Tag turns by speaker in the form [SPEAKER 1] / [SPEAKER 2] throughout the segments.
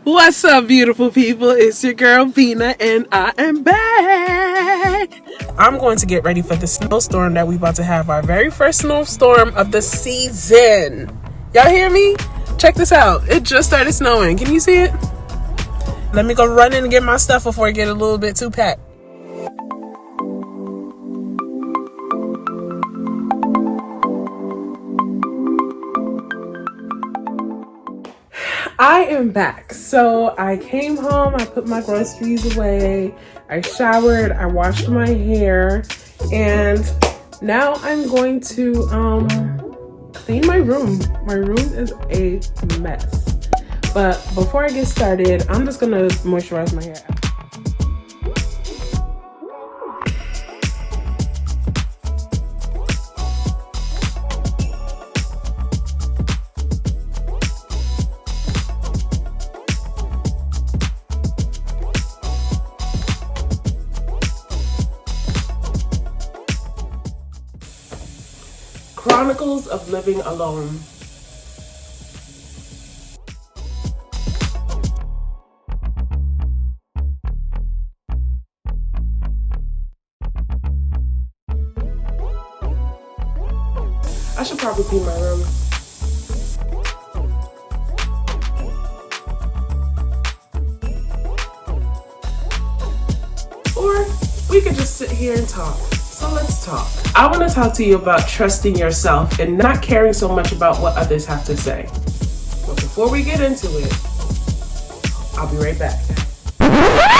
[SPEAKER 1] What's up, beautiful people? It's your girl Vina, and I am back. I'm going to get ready for the snowstorm that we about to have, our very first snowstorm of the season. Y'all hear me? Check this out. It just started snowing. Can you see it? Let me go run in and get my stuff before it get a little bit too packed. I am back. So I came home, I put my groceries away, I showered, I washed my hair, and now I'm going to clean my room. My room is a mess. But before I get started, I'm just gonna moisturize my hair. Chronicles of Living Alone. I should probably clean my room. Or we could just sit here and talk. So let's talk. I want to talk to you about trusting yourself and not caring so much about what others have to say. But before we get into it, I'll be right back.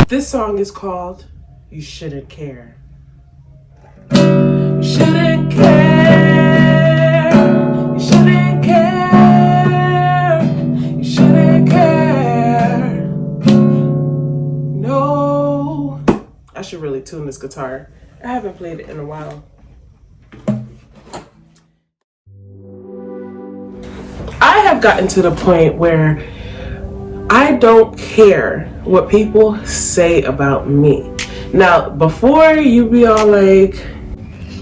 [SPEAKER 1] This song is called You Shouldn't Care. You shouldn't care. You shouldn't care. You shouldn't care. No. I should really tune this guitar. I haven't played it in a while. I have gotten to the point where I don't care what people say about me. Now, before you be all like,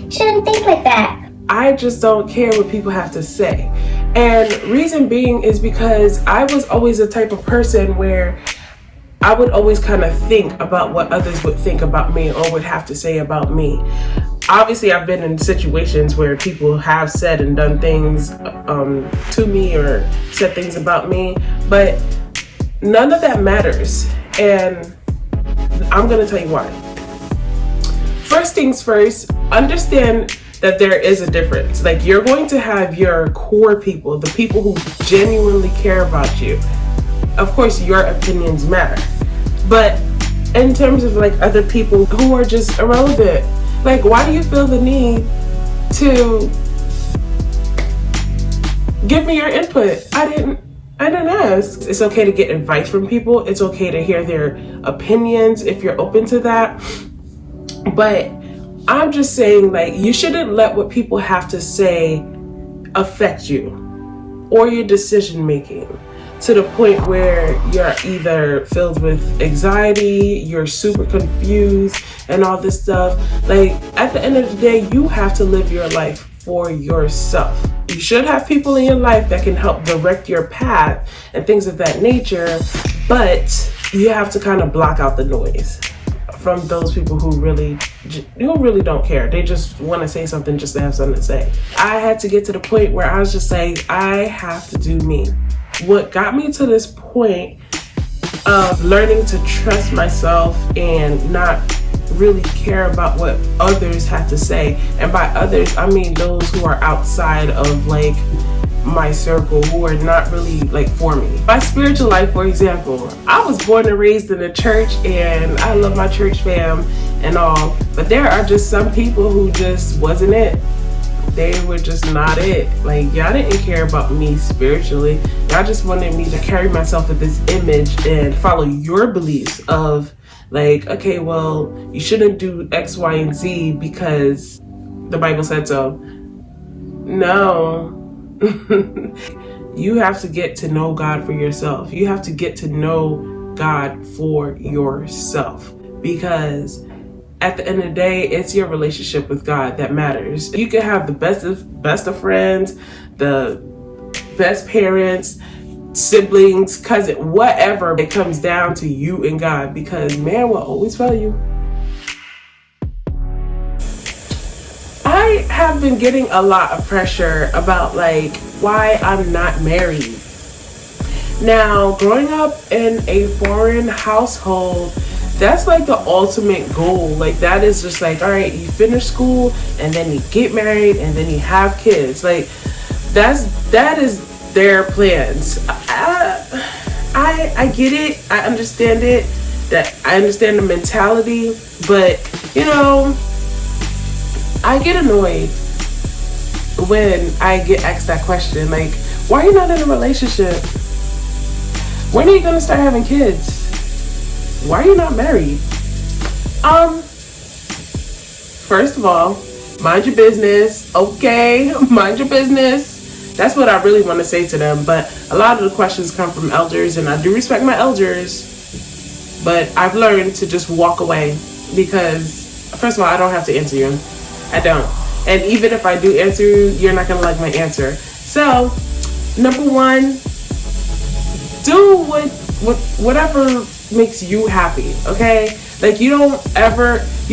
[SPEAKER 2] shouldn't think like that.
[SPEAKER 1] I just don't care what people have to say. And reason being is because I was always the type of person where I would always kind of think about what others would think about me or would have to say about me. Obviously, I've been in situations where people have said and done things to me or said things about me, but none of that matters. And I'm going to tell you why. First things first, understand that there is a difference. Like, you're going to have your core people, the people who genuinely care about you. Of course, your opinions matter. But in terms of like other people who are just irrelevant, like, why do you feel the need to give me your input? I didn't ask. It's okay to get advice from people. It's okay to hear their opinions if you're open to that. But I'm just saying, like, you shouldn't let what people have to say affect you or your decision making to the point where you're either filled with anxiety, you're super confused and all this stuff. Like, at the end of the day, you have to live your life for yourself. You should have people in your life that can help direct your path and things of that nature, but you have to kind of block out the noise from those people who really don't care. They just want to say something just to have something to say. I had to get to the point where I was just saying, I have to do me. What got me to this point of learning to trust myself and not really care about what others have to say, and by others I mean those who are outside of like my circle, who are not really like for me. My spiritual life, for example, I was born and raised in a church and I love my church fam and all, but there are just some people who just wasn't it. They were just not it. Like, y'all didn't care about me spiritually. Y'all just wanted me to carry myself with this image and follow your beliefs of like, okay, well, you shouldn't do X, Y, and Z because the Bible said so. No. You have to get to know God for yourself. You have to get to know God for yourself, because at the end of the day, it's your relationship with God that matters. You can have the best of friends, the best parents, siblings, cousin, whatever. It comes down to you and God, because man will always fail you. I have been getting a lot of pressure about like why I'm not married. Now, growing up in a foreign household, that's like the ultimate goal. Like that is just like, all right, you finish school and then you get married and then you have kids. Like that is their plans. I get it. I understand it. That I understand the mentality, but you know, I get annoyed when I get asked that question. Like, why are you not in a relationship? When are you gonna start having kids? Why are you not married? First of all, mind your business, okay? Mind your business. That's what I really want to say to them. But a lot of the questions come from elders, and I do respect my elders. But I've learned to just walk away because, first of all, I don't have to answer you. I don't. And even if I do answer you, you're not gonna like my answer. So, number one, do whatever makes you happy, okay? Like you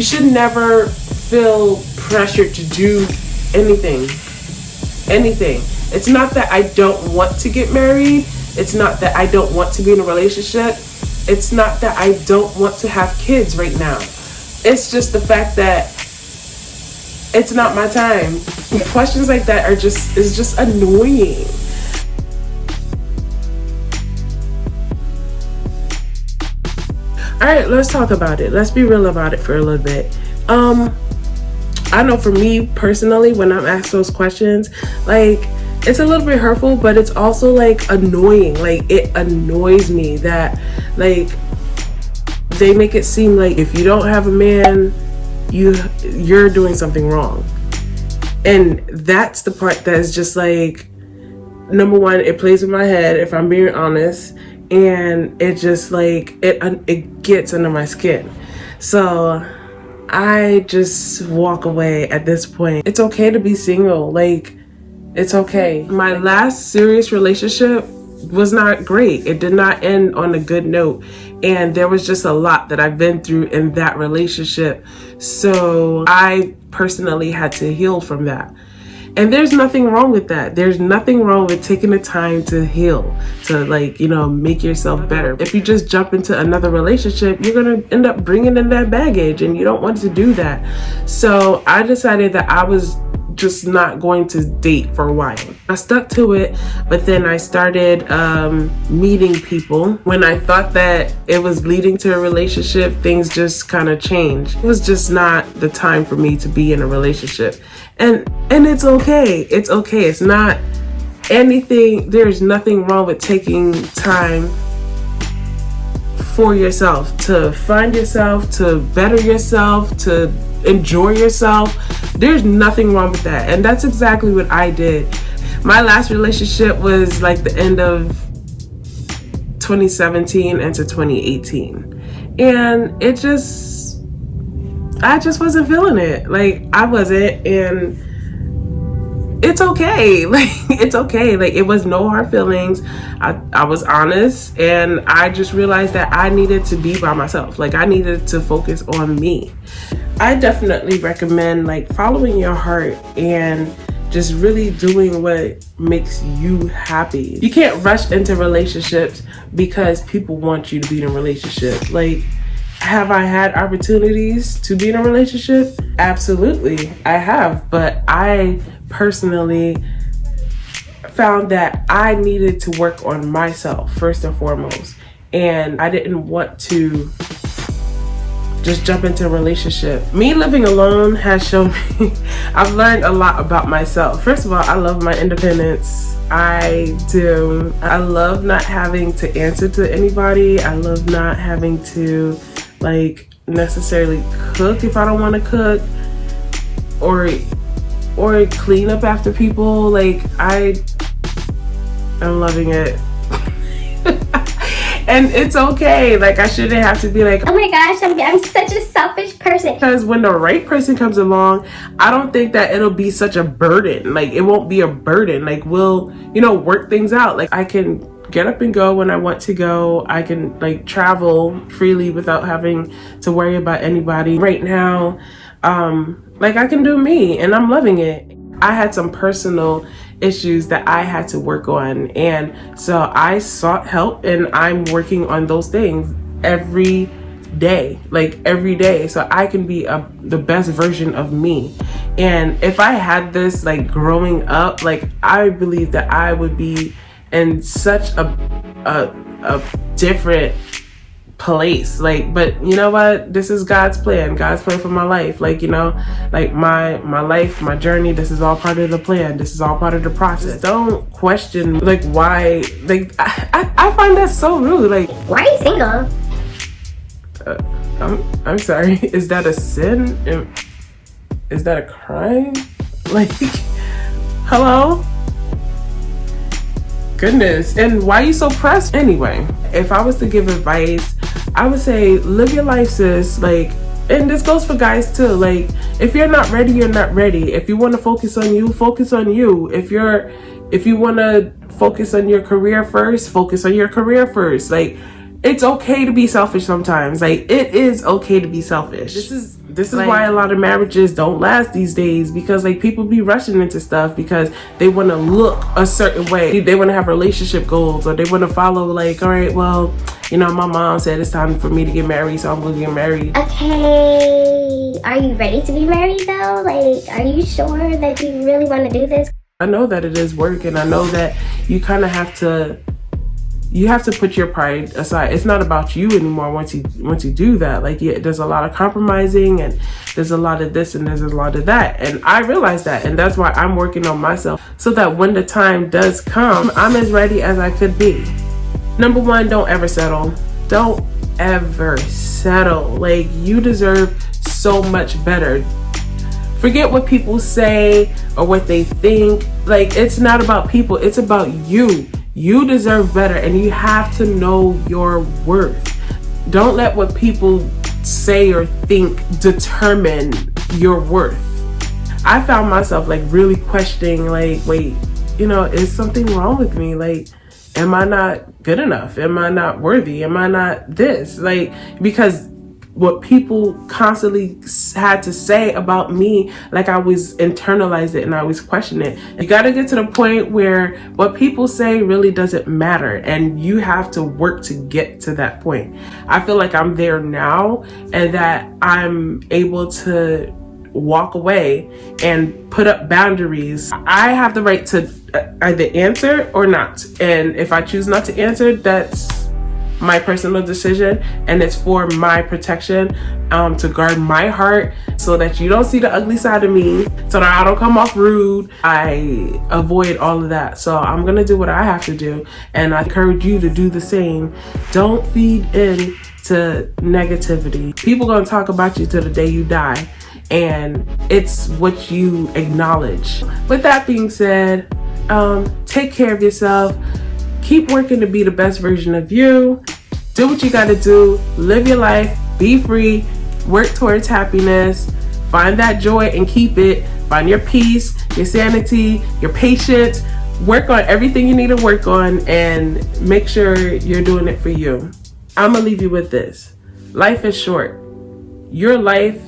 [SPEAKER 1] should never feel pressured to do anything. It's not that I don't want to get married. It's not that I don't want to be in a relationship. It's not that I don't want to have kids right now. It's just the fact that it's not my time. Questions like that is just annoying. All right, let's talk about it. Let's be real about it for a little bit. I know for me personally, when I'm asked those questions, like it's a little bit hurtful, but it's also like annoying. Like it annoys me that like they make it seem like if you don't have a man, you're doing something wrong. And that's the part that is just like, number one, it plays with my head if I'm being honest. And it just like it gets under my skin. So I just walk away at this point. It's okay to be single. Like it's okay. My last serious relationship was not great. It did not end on a good note. And there was just a lot that I've been through in that relationship. So I personally had to heal from that. And there's nothing wrong with that. There's nothing wrong with taking the time to heal, to like, make yourself better. If you just jump into another relationship, you're going to end up bringing in that baggage, and you don't want to do that. So I decided that I was just not going to date for a while. I stuck to it, but then I started meeting people. When I thought that it was leading to a relationship, things just kind of changed. It was just not the time for me to be in a relationship. And it's okay. It's okay. It's not anything. There's nothing wrong with taking time for yourself, to find yourself, to better yourself, to enjoy yourself. There's nothing wrong with that. And that's exactly what I did. My last relationship was like the end of 2017 into 2018. And I just wasn't feeling it. Like I wasn't, and it's okay. Like it's okay. Like it was no hard feelings. I was honest, and I just realized that I needed to be by myself. Like I needed to focus on me. I definitely recommend like following your heart and just really doing what makes you happy. You can't rush into relationships because people want you to be in a relationship. Like, have I had opportunities to be in a relationship? Absolutely, I have. But I personally found that I needed to work on myself first and foremost. And I didn't want to just jump into a relationship. Me living alone has shown me I've learned a lot about myself. First of all, I love my independence. I do. I love not having to answer to anybody. I love not having to like necessarily cook if I don't want to cook, or clean up after people. Like I'm loving it. And it's okay. Like I shouldn't have to be like,
[SPEAKER 2] oh my gosh, I'm such a selfish person.
[SPEAKER 1] Because when the right person comes along, I don't think that it'll be such a burden. Like it won't be a burden. Like we'll, work things out. Like I can get up and go when I want to go. I can like travel freely without having to worry about anybody. Right now, like I can do me and I'm loving it. I had some personal issues that I had to work on, and so I sought help, and I'm working on those things every day, like every day, so I can be the best version of me. And if I had this like growing up, like I believe that I would be in such a different place, like, but you know what, this is God's plan for my life. Like, you know, like my life, my journey, this is all part of the plan, this is all part of the process. Don't question like why, like I find that so rude. Like,
[SPEAKER 2] why are you single?
[SPEAKER 1] I'm sorry, is that a sin? Is that a crime? Like, hello? Goodness, and why are you so pressed? Anyway, if I was to give advice, I would say live your life, sis. Like, and this goes for guys too. Like, if you're not ready, you're not ready. If you want to focus on you, focus on you. If you want to focus on your career first, focus on your career first. Like, it's okay to be selfish sometimes. Like, it is okay to be selfish. This is like, why a lot of marriages don't last these days, because like people be rushing into stuff because they want to look a certain way. They want to have relationship goals, or they want to follow like, all right, well, you know, my mom said it's time for me to get married, so I'm going to get married.
[SPEAKER 2] Okay, are you ready to be married though? Like, are you sure that you really want to do this?
[SPEAKER 1] I know that it is work, and I know that you kind of have to put your pride aside. It's not about you anymore once you do that. Like, yeah, there's a lot of compromising, and there's a lot of this, and there's a lot of that. And I realize that, and that's why I'm working on myself, so that when the time does come, I'm as ready as I could be. Number one, don't ever settle. Don't ever settle. Like, you deserve so much better. Forget what people say or what they think. Like, it's not about people, it's about you. You deserve better, and you have to know your worth. Don't let what people say or think determine your worth. I found myself like really questioning, like, wait, you know, is something wrong with me? Like, am I not good enough? Am I not worthy? Am I not this? Like, because what people constantly had to say about me, like I was internalized it and I was questioning it. You got to get to the point where what people say really doesn't matter, and you have to work to get to that point. I feel like I'm there now, and that I'm able to walk away and put up boundaries. I have the right to either answer or not, and if I choose not to answer, that's my personal decision, and it's for my protection, to guard my heart, so that you don't see the ugly side of me, so that I don't come off rude. I avoid all of that. So I'm gonna do what I have to do, and I encourage you to do the same. Don't feed in to negativity. People gonna talk about you till the day you die, and it's what you acknowledge. With that being said, take care of yourself. Keep working to be the best version of you. Do what you gotta do. Live your life. Be free. Work towards happiness. Find that joy and keep it. Find your peace, your sanity, your patience. Work on everything you need to work on, and make sure you're doing it for you. I'm gonna leave you with this. Life is short. Your life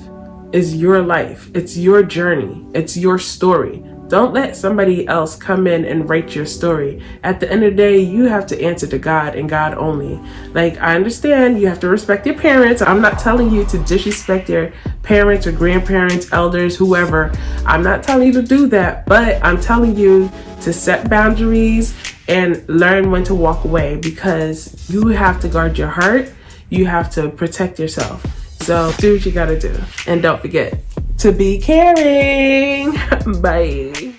[SPEAKER 1] is your life. It's your journey. It's your story. Don't let somebody else come in and write your story. At the end of the day, you have to answer to God and God only. Like, I understand you have to respect your parents. I'm not telling you to disrespect your parents or grandparents, elders, whoever. I'm not telling you to do that, but I'm telling you to set boundaries and learn when to walk away, because you have to guard your heart. You have to protect yourself. So do what you gotta do. And don't forget to be caring. Bye.